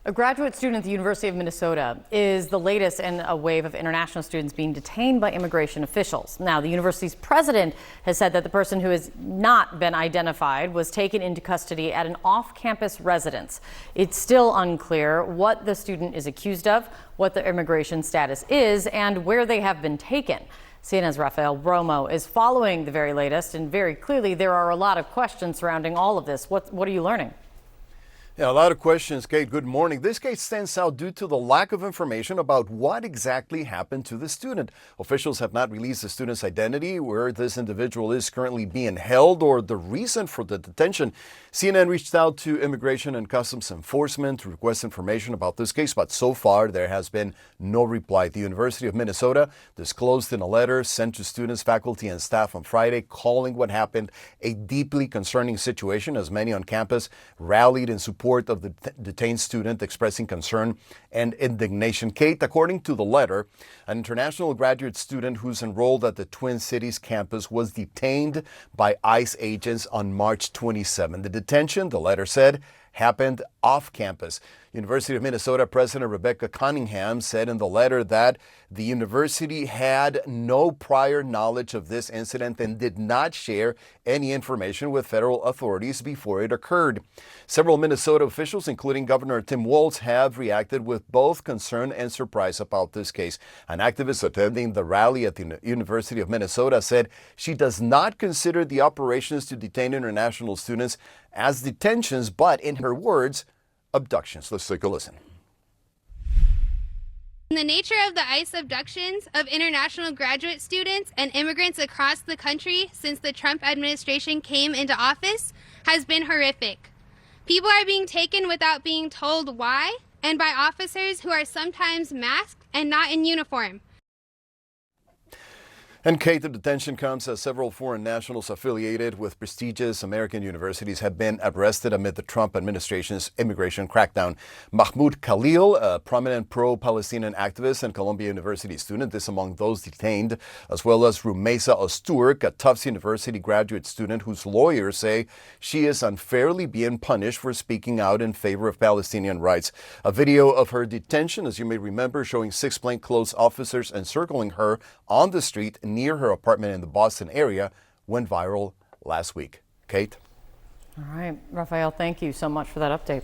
A graduate student at the University of Minnesota is the latest in a wave of international students being detained by immigration officials. Now, the university's president has said that the person who has not been identified was taken into custody at an off-campus residence. It's still unclear what the student is accused of, what their immigration status is, and where they have been taken. CNN's Rafael Romo is following the very latest, and very clearly there are a lot of questions surrounding all of this. What are you learning? Yeah, a lot of questions, Kate. Good morning. This case stands out due to the lack of information about what exactly happened to the student. Officials have not released the student's identity, where this individual is currently being held, or the reason for the detention. CNN reached out to Immigration and Customs Enforcement to request information about this case, but so far there has been no reply. The University of Minnesota disclosed in a letter sent to students, faculty, and staff on Friday, calling what happened a deeply concerning situation, as many on campus rallied in support of the detained student, expressing concern and indignation. Kate, according to the letter, an international graduate student who's enrolled at the Twin Cities campus was detained by ICE agents on March 27. The detention, the letter said, happened off campus. University of Minnesota President Rebecca Cunningham said in the letter that the university had no prior knowledge of this incident and did not share any information with federal authorities before it occurred. Several Minnesota officials, including Governor Tim Walz, have reacted with both concern and surprise about this case. An activist attending the rally at the University of Minnesota said she does not consider the operations to detain international students as detentions, but in her words, abductions. Let's take a listen. The nature of the ICE abductions of international graduate students and immigrants across the country since the Trump administration came into office has been horrific. People are being taken without being told why, and by officers who are sometimes masked and not in uniform. And Kate, the detention comes as several foreign nationals affiliated with prestigious American universities have been arrested amid the Trump administration's immigration crackdown. Mahmoud Khalil, a prominent pro-Palestinian activist and Columbia University student, is among those detained, as well as Rumeysa Osturk, a Tufts University graduate student whose lawyers say she is unfairly being punished for speaking out in favor of Palestinian rights. A video of her detention, as you may remember, showing 6 plainclothes officers encircling her on the street near her apartment in the Boston area, went viral last week. Kate? All right, Rafael, thank you so much for that update.